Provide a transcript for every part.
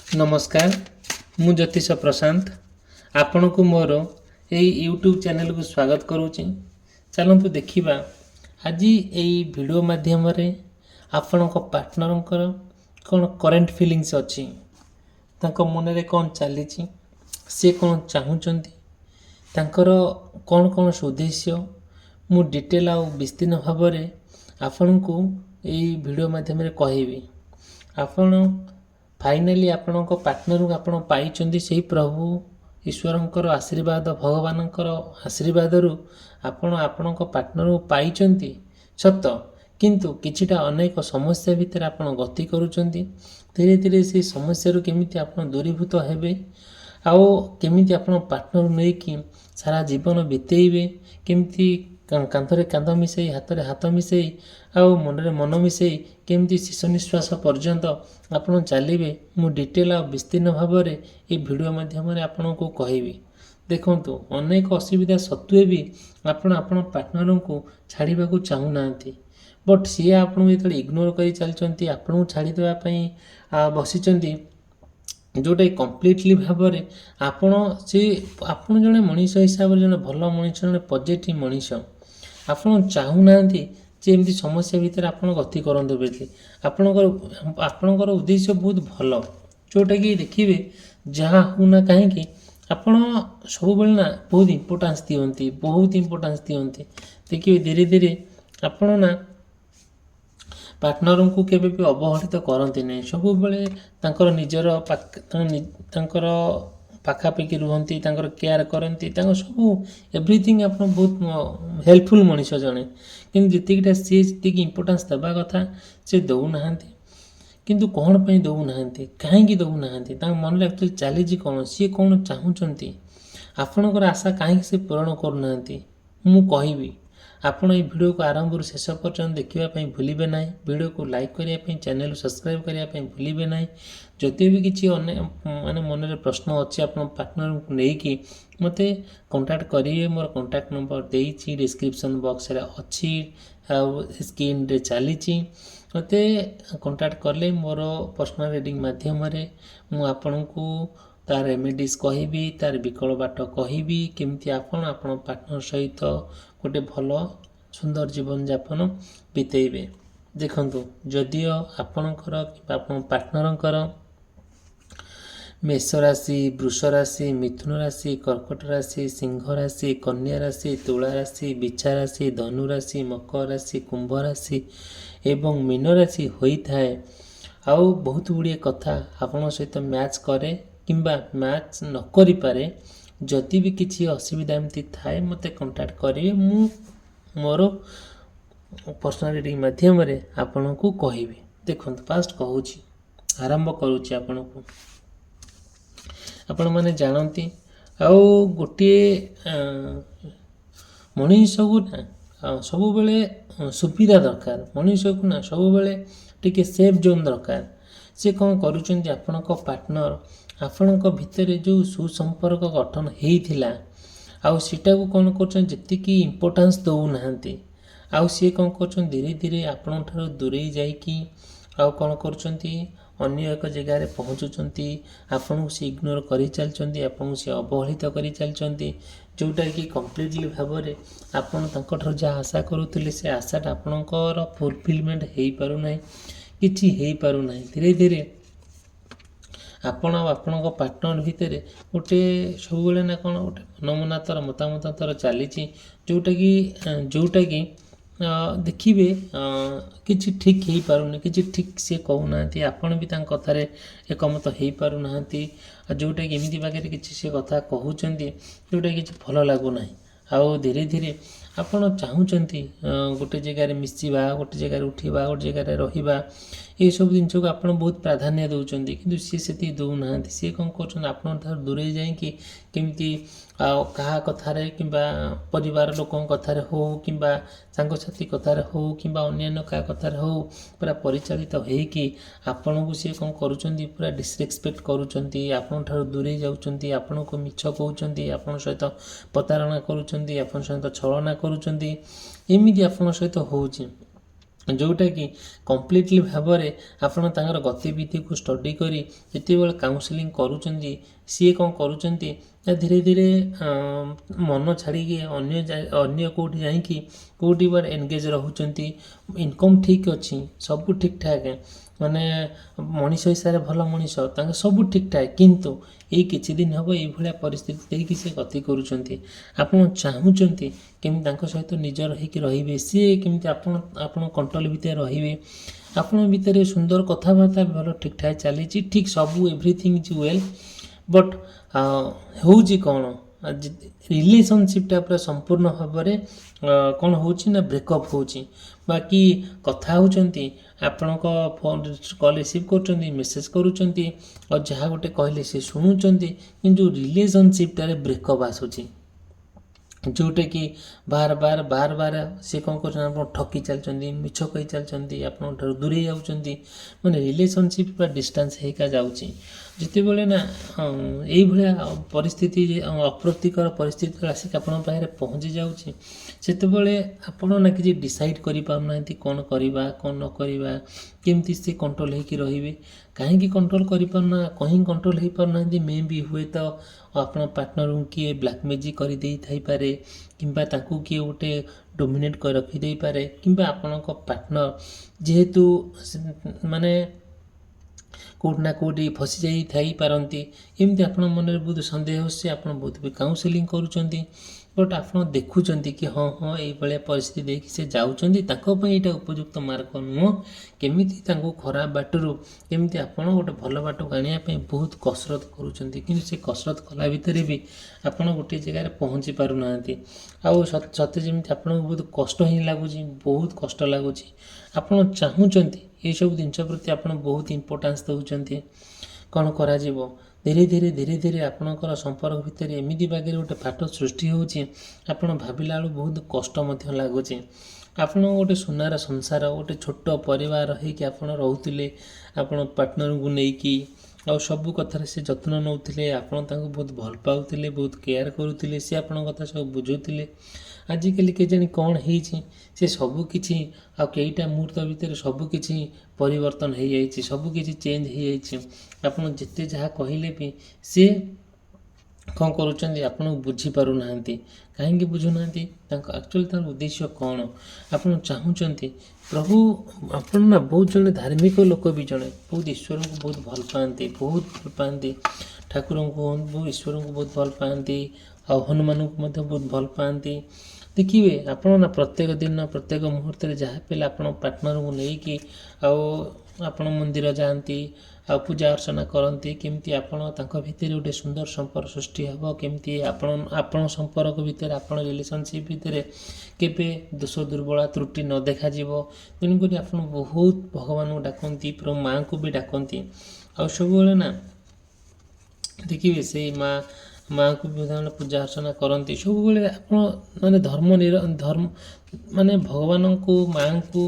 नमस्कार मु ज्योतिष प्रशांत आपण को मोर यही यूट्यूब चैनल को स्वागत करुच्ची। चलतु देखा आज यही वीडियो माध्यम आपण पार्टनर कौन करेन्ट फिलिंग्स अच्छी मन में कौन चली सी कौन चाहूँगी कौन कौन उद्देश्य मु डिटेल आ विस्तीर्ण भाव में आपण को यही वीडियो माध्यम कहबी। आपण फाइनाली आपण पार्टनर को आपण पाई से प्रभु ईश्वर आशीर्वाद भगवान आशीर्वाद आपण आपण पार्टनर को पाई सत किंतु किछिटा अनेक समस्या भितर आपण गति करुचंती। धीरे धीरे से समस्या केमिति आपण दूरीभूत हेबे आउ केमिति आपण पार्टनर नहीं कि सारा जीवन बितेबे केमिति कांधरे कांध मिसई हाथ हाथ मिसई आउ मनरे मन मिसई केमिति शेष निश्वास पर्यंत आपण चलिए मु डिटेल आ विस्तीर्ण भाव में ये वीडियो माध्यम आपण को कहबी। देखंतु अनेक असुविधा सत्वे भी आपण आपण पार्टनर को छाड़वा को चाहूना बट सी आपन जो इग्नोर कर चलती आपन को छाड़ी देवाई बसी जोटा कम्प्लीटली भाव में आपण से आपन जड़े मनीष हिसाब से जड़े भल मनीष जड़े पॉजिटिव मनीष आपन चाहूना एमती समस्या भितर आपन गति करते बोली आपणकर उद्देश्य बहुत भल जोटा कि देखिए जहाँ होना कहीं आपन सब ना बहुत इम्पोर्टान्स दिखती बहुत इम्पोर्टान्स दिखती। देखिए धीरे धीरे आपन ना पार्टनर को केवे भी अवहेलित करते नहीं सब बेले निजर पाखापाखि रुहती केयर करती सब एवरीथिंग आप बहुत हेल्पफुल मनीष जड़े कि जीटा सी जी इम्पोर्टान्स देवा कथा से दौना किंतु कौन पर दौना कहीं दौना मन में एक्चुअली चली कौन सी कौन चाहूँगी आपणकर आशा कहीं से पूरण करना मु कहबी। आपण ये वीडियो को आरंभ शेष पर्यटन देखापी भूलें ना वीडियो को लाइक करने चैनल सब्सक्राइब करने भूलें ना जदि भी किसी माने मन में प्रश्न अच्छी आप पार्टनर को लेकिन मत कांटेक्ट करेंगे मोर कांटेक्ट नंबर देती डिस्क्रिप्शन बॉक्स रे अच्छी स्क्रीन रे चली मत कांटेक्ट कले मोर पर्सनल रीडिंग माध्यम आपण को तार रेमेडीज कहबी तार विकल बाट कहबी केमती आपण पार्टनर सहित गोटे भल सुंदर जीवन यापन बितेबे। देखंतु जदियो आपणकर कि पार्टनर मेष राशि वृष राशि मिथुन राशि कर्कट राशि सिंह राशि कन्या राशि तुला राशि बिछा राशि धनु राशि मकर राशि कुंभ राशि एवं मीन राशि होता है आउ बहुत गुड़िए कथा आपण सहित मैच करे किंबा मैच न करि पारे जदि भी किसी असुविधा एमती थाए मत कांटेक्ट करेंगे मु मोर पर्सनल रीडिंग माध्यम आपण को कहबी। देखो फास्ट कहूँ आरंभ करुच्ची आपण को आपण मैंने जानती आउ गोटे मनीष को ना सब बेले सुविधा दरकार मनीष को ना सब बेले टिके सेफ जोन दरकार से कौन करुँच आपण पार्टनर आपण भितर जो सुसंपर्क गठन होता आउ सीटा को कौन करती इम्पोर्टान्स दौना आउ सी कौन कर धीरे धीरे आपण दूरे जाइकी आउ कौन कर अन्य एक जगार पहुँचुंट आपन को सी इग्नोर कर चलती आपन से अवहेलित कर चलती जोटा कि कम्प्लीटली भाव में आपन जहाँ आशा करुले से आशाटा आपणकर फुलफिलमेंट हो पारना कि हो पारना धीरे धीरे आपण आपण पार्टनर भितर गोटे सब बेले ना कौन गोटे मनमना तर मतामत तर चली जोटा कि देखिए किसी ठीक हो पारुनी किसी ठीक से कहूना आपण भी कथार एकमत हो पारना जोटा कि एमती पाखे किसी से कथा कहते जोटा कि भल लगुना आउ धीरे धीरे आपण चाहूँगी गोटे जगार मिसवा गोटे जगार उठा गोटे जगार रहा ये सब जिन को आप बहुत प्राधान्य दौरान कि सी से दौना सी कौन कर दूरे जाकि केमती क्या कथार कि परिवार लोक कथार हो कि सांगसाथी कथार हो कि अन्य क्या कथार हो पूरा परिचालित होकि आपण को सी कौन कर पूरा डिसरेस्पेक्ट कर दूरे जाऊँच आपण को मिछ कहते आपण सहित प्रतारणा करुँच सहित छलना करुँच एमती आपण सहित हो जोटा कि कम्प्लीटली भाव आपण तांकर गतिविधि को स्टडी करी जितेबाला काउनसिलिंग करुँच सी कौन करुँच धीरे धीरे मन छाड़ी अन्य कौटी जाकि कौटी बार एनगेज रोच इनकम ठीक अच्छी सब ठीक ठाक माने मनीष हिसाब भल मनीष सब ठीक ठाक किंतु यही किछि दिन हम ये परिस्थिति देखिए से गति करुँच आपड़ चाहूँगी केमी सहित निज रहीकि रे सी केमी आपण कंट्रोल भितर रे आपण भितर सुंदर कथबार्ता भल ठीक ठाक चली ठीक सब एवरीथिंग इज वेल बट हूँ कौन रिलेशनशिपटा पूरा संपूर्ण भाव में कौन होना ब्रेकअप हो बाकी कथा होती आपण फोन कॉल रिसीव कर मेसेज करुँच और जहाँ गोटे कहले से शुणुंट कि रिलेशनशिपटारे ब्रेकअप आसूँ जोटा कि बार बार बार बार सी कौन कर ठकी चलती मिछ कही चलती आप दूरे जाऊँच मैंने रिलेशनशिप पूरा डिस्टेंस होगा जाऊँगी जिते बड़े ना यही भाया परिस्थिति अप्रतिकर परिस्थिति आसिक आपण पाखे पहुँची जाऊँगी सेतबले आपण ना कि डिसाइड करि पारुना कौन करवा कौन न करवा केमती से कंट्रोल होकर रे कहीं कंट्रोल करना कहीं कंट्रोल हो पारना मे भी हुए तो आप पार्टनर को किए ब्लैक मेजिक कर दे थाई पारे किंबा ताकू किए गोटे डोमिनेट कर रखिदे पारे किंबा आपण पार्टनर जेहेतु माने कौटना कौटी फसी जाई थाई पारती एमती आप मन में बहुत सन्देह होसी आप बहुत भी काउनसिलिंग करुँच बट आप देखुं कि हाँ हाँ ये परिस्थिति देखिए से जाऊँगी यहाँ उपयुक्त मार्ग नुह केमी खराब बाटरू केमी आप गोटे भल बाट को आने बहुत कसरत करुँच कि से कसरत कला भितर भी आपड़ गोटे जगह पहुँची पारना आउ सत्य जमी आपको बहुत कष्ट ही लगुच बहुत कष्ट लगुच आप चाहूँगी ये सब जिनस प्रति आप बहुत इम्पोर्टान्स दौरान कौन करा धीरे धीरे धीरे धीरे आपणकर संपर्क भितर एमती बागे गोटे फाट सृष्टि होची आपण भाविला बेलू बहुत कष्ट लगुच आपण गोटे सुनार संसार गोटे छोट परिवार होइकि आपण रहूतिले आपण पार्टनर को लेकिन आ सब कथार से जत्न नौथिले आपण तांको बहुत भल पाउथिले बहुत केयर करुथिले से आपण कथा सब बुझुथिले आजिकल के जानी कौन होइछि से सबकिछि आ कईटा मुहूर्त भितर सबकिछि परिवर्तन हो जाइछि सबकिछि चेंज हो जाइछि आपण जिते जहाँ कहले भी सी कौन करुँच आपन बुझीपारना कहीं बुझुना एक्चुअली तार उद्देश्य कौन आप चाहूँगी प्रभु आपण ना बहुत जन धार्मिक लोक भी जड़े बहुत ईश्वर को बहुत भल पाती बहुत भल पाती ठाकुर को बहुत ईश्वर को बहुत भल पाती आ हनुमान को बहुत भल पाती देखिए आपण ना प्रत्येक दिन प्रत्येक मुहूर्त जहाँ पे आप पार्टनर को लेकिन आपण मंदिर जाती आ पूजा अर्चना करती केमती आपण भितर गोटे सुंदर संपर्क सृष्टि हे केमती आपण संपर्क भितर आपण रिलेशनशिप भितर केबे दोष दुर्बल त्रुटि न देखा तेणुक आप बहुत भगवान को डाकती प्रभु माँ को भी डाकती आ सब ना देखिए से माँ को भी पूजा अर्चना करती सब माने धर्म माने भगवान को माँ को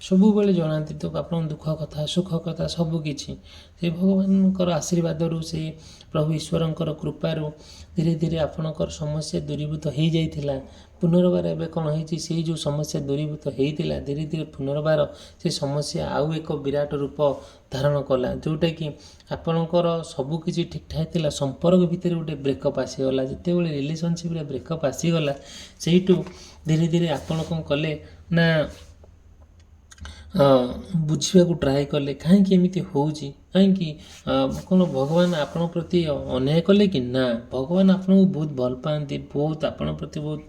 सबुबले जनाती तो आप दुख कथा सुख कथा सबकि से भगवान आशीर्वाद से प्रभु ईश्वर कृपारू धीरे धीरे आपणकर समस्या दूरीभूत हो जाइथिला पुनर्बार एवं कौन हो जो समस्या दूरीभूत होता धीरे धीरे पुनर्बार से समस्या आउ एक विराट रूप धारण कला जोटा कि आपणकर सबकि ठीक ठाक थिला संपर्क भितर गोटे ब्रेकअप आसीगला जिते बड़े रिलेशनशिप ब्रेकअप आसीगला से धीरे धीरे आपण कौन कले ना बुझा को ट्राए कले कहीं एमती कहीं कौन भगवान आपण प्रति अन्याय कले कि ना भगवान आपको बहुत भल पाती बहुत आपण प्रति बहुत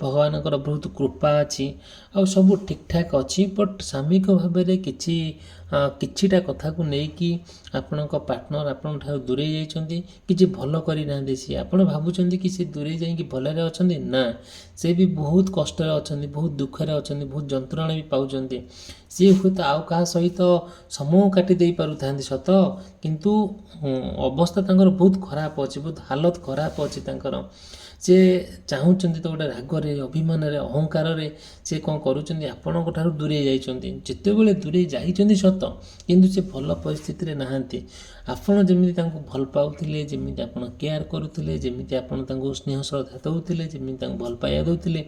भगवान बहुत कृपा अच्छी आ सब ठीक ठाक अच्छी बट सामयिक भाव में किछिटा कथा को लेकिन आपण पार्टनर आपण दूरे जाइछन्ति किछि भल करिना सी आपण भाबुछन्ति कि से दूरे जाइकि भलरे अछन्ति ना से भी बहुत कष्ट अछन्ति बहुत दुखरे अछन्ति बहुत जंत्रणा भी पाउछन्ति सी हुए तो आउ कहा सहित समय काटी दे पारुथांति सत किंतु अवस्था तांकर बहुत खराब अच्छी बहुत हालत खराब अच्छी तांकर से चाहूँगी तो गोटे रागरे अभिमान अहंकार से कौन करुँच आपण दूरे जाइछन्ति जितेबले दूरे जाइछन्ति सत किंतु से भल परिस्थिति नहांती आपण जमी भल पाउथिले जमी आपण केयर करुथिले जमी आपण स्नेह श्रद्धा दउथिले जमी भल पाइया दउथिले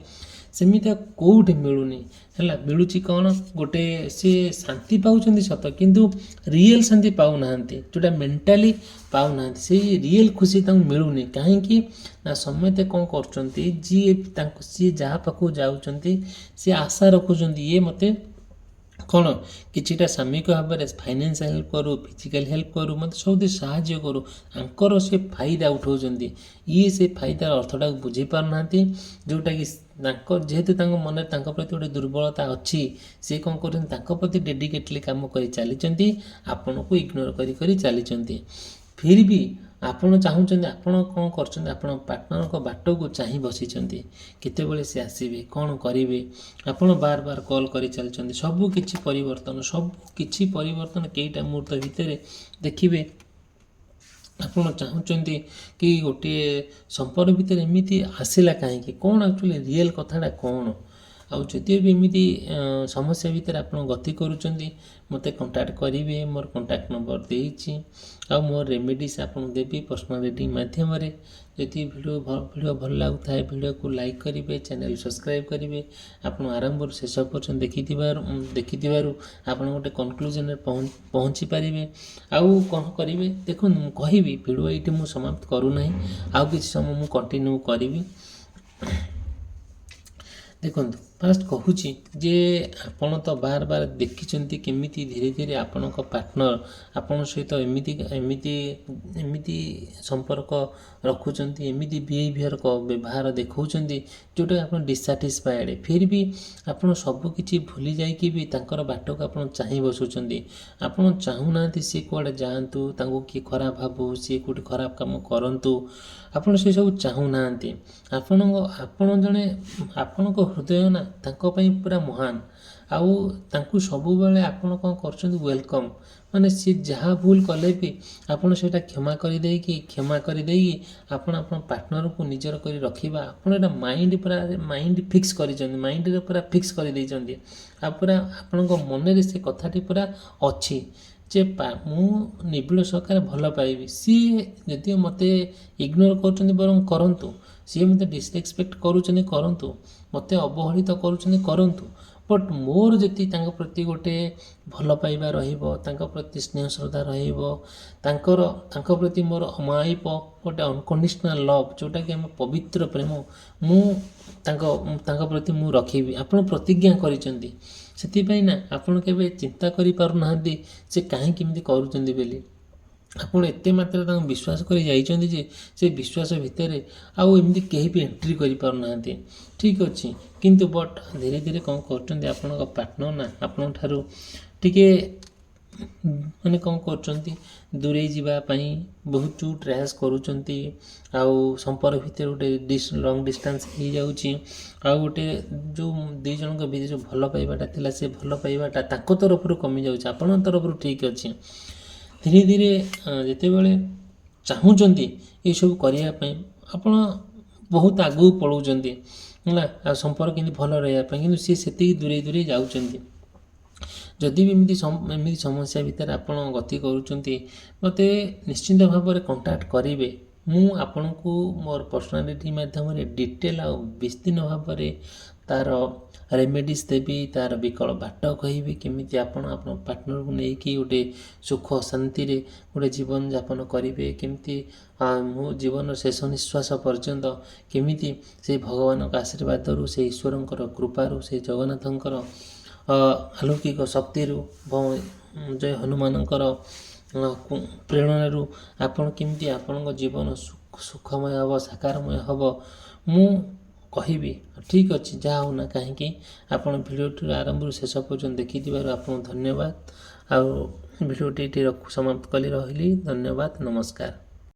ସେମିତି କେଉଁଠି ମିଳୁନି ହେଲା। ମିଳୁଛି କ'ଣ ଗୋଟେ ସେ ଶାନ୍ତି ପାଉଛନ୍ତି ସତ, କିନ୍ତୁ ରିଏଲ୍ ଶାନ୍ତି ପାଉନାହାନ୍ତି, ଯେଉଁଟା ମେଣ୍ଟାଲି ପାଉନାହାନ୍ତି। ସେଇ ରିଏଲ୍ ଖୁସି ତାଙ୍କୁ ମିଳୁନି। କାହିଁକି ନା ସମସ୍ତେ କ'ଣ କରୁଛନ୍ତି, ସିଏ ଯାହା ପାଖକୁ ଯାଉଛନ୍ତି ସିଏ ଆଶା ରଖୁଛନ୍ତି ଇଏ ମୋତେ କ'ଣ କିଛିଟା ସାମୟିକ ଭାବରେ ଫାଇନାନ୍ସିଆଲ ହେଲ୍ପ କରୁ, ଫିଜିକାଲି ହେଲ୍ପ କରୁ, ମୋତେ ସବୁଠି ସାହାଯ୍ୟ କରୁ। ଆଙ୍କର ସେ ଫାଇଦା ଉଠାଉଛନ୍ତି। ଇଏ ସେ ଫାଇଦାର ଅର୍ଥଟାକୁ ବୁଝି ପାରୁନାହାନ୍ତି, ଯେଉଁଟାକି ଯେହେତୁ ତାଙ୍କ ମନରେ ତାଙ୍କ ପ୍ରତି ଗୋଟେ ଦୁର୍ବଳତା ଅଛି, ସେ କ'ଣ କରୁଛନ୍ତି ତାଙ୍କ ପ୍ରତି ଡେଡିକେଟଲି କାମ କରି ଚାଲିଛନ୍ତି, ଆପଣଙ୍କୁ ଇଗ୍ନୋର କରି ଚାଲିଛନ୍ତି। ଫିର୍ ବି ଆପଣ ଚାହୁଁଛନ୍ତି, ଆପଣ କ'ଣ କରୁଛନ୍ତି, ଆପଣ ପାର୍ଟନରଙ୍କ ବାଟକୁ ଚାହିଁ ବସିଛନ୍ତି, କେତେବେଳେ ସେ ଆସିବେ, କ'ଣ କରିବେ। ଆପଣ ବାର କଲ୍ କରି ଚାଲିଛନ୍ତି। ସବୁ କିଛି ପରିବର୍ତ୍ତନ କେଇଟା ମୁହୂର୍ତ୍ତ ଭିତରେ ଦେଖିବେ। ଆପଣ ଚାହୁଁଛନ୍ତି କି ଗୋଟିଏ ସମ୍ପର୍କ ଭିତରେ ଏମିତି ଆସିଲା କାହିଁକି, କ'ଣ ଆକ୍ଚୁଆଲି ରିଏଲ୍ କଥାଟା କ'ଣ। ଆଉ ଯଦି ବି ଏମିତି ସମସ୍ୟା ଭିତରେ ଆପଣ ଗତି କରୁଛନ୍ତି, ମୋତେ କଣ୍ଟାକ୍ଟ କରିବେ। ମୋର କଣ୍ଟାକ୍ଟ ନମ୍ବର ଦେଇଛି, ଆଉ ମୋର ରେମେଡ଼ିସ୍ ଆପଣଙ୍କୁ ଦେବି ପର୍ସନାଲ୍ ରିଡ଼ିଂ ମାଧ୍ୟମରେ। ଯଦି ଭିଡ଼ିଓ ଭଲ ଲାଗୁଥାଏ, ଭିଡ଼ିଓକୁ ଲାଇକ୍ କରିବେ, ଚ୍ୟାନେଲ୍ ସବସ୍କ୍ରାଇବ୍ କରିବେ। ଆପଣ ଆରମ୍ଭରୁ ଶେଷ ପର୍ଯ୍ୟନ୍ତ ଦେଖିଥିବାରୁ ଆପଣ ଗୋଟେ କନକ୍ଲୁଜନରେ ପହଞ୍ଚି ପାରିବେ। ଆଉ କ'ଣ କରିବେ ଦେଖନ୍ତୁ, ମୁଁ କହିବି ଭିଡ଼ିଓ ଏଇଠି ମୁଁ ସମାପ୍ତ କରୁନାହିଁ, ଆଉ କିଛି ସମୟ ମୁଁ କଣ୍ଟିନ୍ୟୁ କରିବି। ଦେଖନ୍ତୁ, ଫାଷ୍ଟ କହୁଛି ଯେ ଆପଣ ତ ବାର ଦେଖିଛନ୍ତି କେମିତି ଧୀରେ ଧୀରେ ଆପଣଙ୍କ ପାର୍ଟନର ଆପଣଙ୍କ ସହିତ ଏମିତି ସମ୍ପର୍କ ରଖୁଛନ୍ତି, ଏମିତି ବ୍ୟବହାର ଦେଖାଉଛନ୍ତି, ଯେଉଁଟା ଆପଣ ଡିସାଟିସ୍ଫାଏଡ଼। ଫିର୍ ବି ଆପଣ ସବୁ କିଛି ଭୁଲି ଯାଇକି ବି ତାଙ୍କର ବାଟକୁ ଆପଣ ଚାହିଁ ବସୁଛନ୍ତି। ଆପଣ ଚାହୁଁନାହାନ୍ତି ସିଏ କୁଆଡ଼େ ଯାଆନ୍ତୁ, ତାଙ୍କୁ କିଏ ଖରାପ ଭାବୁ, ସିଏ କେଉଁଠି ଖରାପ କାମ କରନ୍ତୁ, ଆପଣ ସେସବୁ ଚାହୁଁନାହାନ୍ତି। ଆପଣଙ୍କ ହୃଦୟ ନା ତାଙ୍କ ପାଇଁ ପୁରା ମହାନ। ଆଉ ତାଙ୍କୁ ସବୁବେଳେ ଆପଣ କ'ଣ କରୁଛନ୍ତି, ୱେଲକମ୍। ମାନେ ସିଏ ଯାହା ଭୁଲ କଲେ ବି ଆପଣ ସେଇଟା କ୍ଷମା କରିଦେଇକି ଆପଣ ପାର୍ଟନରକୁ ନିଜର କରି ରଖିବା, ଆପଣ ଏଇଟା ମାଇଣ୍ଡ ଫିକ୍ସ କରିଛନ୍ତି, ମାଇଣ୍ଡରେ ପୁରା ଫିକ୍ସ କରିଦେଇଛନ୍ତି। ଆଉ ପୁରା ଆପଣଙ୍କ ମନରେ ସେ କଥାଟି ପୁରା ଅଛି ଯେ ମୁଁ ନିବିଡ଼ ସହକାରେ ଭଲ ପାଇବି। ସିଏ ଯଦି ମୋତେ ଇଗ୍ନୋର କରୁଛନ୍ତି ବରଂ କରନ୍ତୁ, ସିଏ ମୋତେ ଡିସରେସ୍ପେକ୍ଟ କରୁଛନ୍ତି କରନ୍ତୁ, ମୋତେ ଅବହେଳିତ କରୁଛନ୍ତି କରନ୍ତୁ, ବଟ୍ ମୋର ଯେତିକି ତାଙ୍କ ପ୍ରତି ଗୋଟେ ଭଲ ପାଇବା ରହିବ, ତାଙ୍କ ପ୍ରତି ସ୍ନେହ ଶ୍ରଦ୍ଧା ରହିବ, ତାଙ୍କ ପ୍ରତି ମୋର ଅମାୟିକ ଗୋଟେ ଅନକଣ୍ଡିସନାଲ୍ ଲଭ୍, ଯେଉଁଟାକି ଆମ ପବିତ୍ର ପ୍ରେମ, ମୁଁ ତାଙ୍କ ପ୍ରତି ମୁଁ ରଖିବି। ଆପଣ ପ୍ରତିଜ୍ଞା କରିଛନ୍ତି। ସେଥିପାଇଁ ନା ଆପଣ କେବେ ଚିନ୍ତା କରିପାରୁନାହାନ୍ତି ସେ କାହିଁକି ଏମିତି କରୁଛନ୍ତି ବୋଲି। ଆପଣ ଏତେ ମାତ୍ରାରେ ତାଙ୍କୁ ବିଶ୍ୱାସ କରି ଯାଇଛନ୍ତି ଯେ ସେ ବିଶ୍ୱାସ ଭିତରେ ଆଉ ଏମିତି କେହି ବି ଏଣ୍ଟ୍ରି କରିପାରୁନାହାନ୍ତି। ଠିକ୍ ଅଛି, କିନ୍ତୁ ବଟ୍ ଧୀରେ ଧୀରେ କ'ଣ କରୁଛନ୍ତି, ଆପଣଙ୍କ ପାର୍ଟନର ନା ଆପଣଙ୍କ ଠାରୁ ଟିକେ କ'ଣ କରୁଛନ୍ତି, ଦୂରେଇ ଯିବା ପାଇଁ ବହୁତ ପ୍ରୟାସ କରୁଛନ୍ତି। ଆଉ ସମ୍ପର୍କ ଭିତରେ ଗୋଟେ ଲଙ୍ଗ ଡିଷ୍ଟାନ୍ସ ହେଇଯାଉଛି। ଆଉ ଗୋଟେ ଯେଉଁ ଦୁଇ ଜଣଙ୍କ ଭିତରେ ଯେଉଁ ଭଲ ପାଇବାଟା ଥିଲା, ସେ ଭଲ ପାଇବାଟା ତାଙ୍କ ତରଫରୁ କମିଯାଉଛି, ଆପଣଙ୍କ ତରଫରୁ ଠିକ୍ ଅଛି। ଧୀରେ ଧୀରେ ଯେତେବେଳେ ଚାହୁଁଛନ୍ତି ଏସବୁ କରିବା ପାଇଁ, ଆପଣ ବହୁତ ଆଗକୁ ପଳାଉଛନ୍ତି ହେଲା, ଆଉ ସମ୍ପର୍କ କେମିତି ଭଲ ରହିବା ପାଇଁ, କିନ୍ତୁ ସିଏ ସେତିକି ଦୂରେଇ ଯାଉଛନ୍ତି। ଯଦି ବି ଏମିତି ସମସ୍ୟା ଭିତରେ ଆପଣ ଗତି କରୁଛନ୍ତି, ମୋତେ ନିଶ୍ଚିନ୍ତ ଭାବରେ କଣ୍ଟାକ୍ଟ କରିବେ। ମୁଁ ଆପଣଙ୍କୁ ମୋର ପର୍ସନାଲିଟି ମାଧ୍ୟମରେ ଡିଟେଲ୍ ଆଉ ବିସ୍ତୀର୍ଣ୍ଣ ଭାବରେ ତା'ର ରେମେଡ଼ିସ୍ ଦେବି, ତା'ର ବିକଳ ବାଟ କହିବି, କେମିତି ଆପଣ ଆପଣଙ୍କ ପାର୍ଟନରକୁ ନେଇକି ଗୋଟେ ସୁଖ ଶାନ୍ତିରେ ଗୋଟେ ଜୀବନଯାପନ କରିବେ, କେମିତି ମୋ ଜୀବନର ଶେଷ ନିଶ୍ୱାସ ପର୍ଯ୍ୟନ୍ତ କେମିତି ସେଇ ଭଗବାନଙ୍କ ଆଶୀର୍ବାଦରୁ, ସେଇ ଈଶ୍ୱରଙ୍କର କୃପାରୁ, ସେଇ ଜଗନ୍ନାଥଙ୍କର ଆଲୌକିକ ଶକ୍ତିରୁ, ଜୟ ହନୁମାନଙ୍କର ପ୍ରେରଣାରୁ ଆପଣ କେମିତି ଆପଣଙ୍କ ଜୀବନ ସୁଖମୟ ହେବ, ସାକାରମୟ ହେବ, ମୁଁ କହିବି। ଠିକ୍ ଅଛି, ଯାହା ହଉ ନା କାହିଁକି ଆପଣ ଭିଡ଼ିଓଟିର ଆରମ୍ଭରୁ ଶେଷ ପର୍ଯ୍ୟନ୍ତ ଦେଖିଥିବାରୁ ଆପଣଙ୍କୁ ଧନ୍ୟବାଦ। ଆଉ ଭିଡ଼ିଓଟି ଏଠି ସମାପ୍ତ କରି ରହିଲି। ଧନ୍ୟବାଦ, ନମସ୍କାର।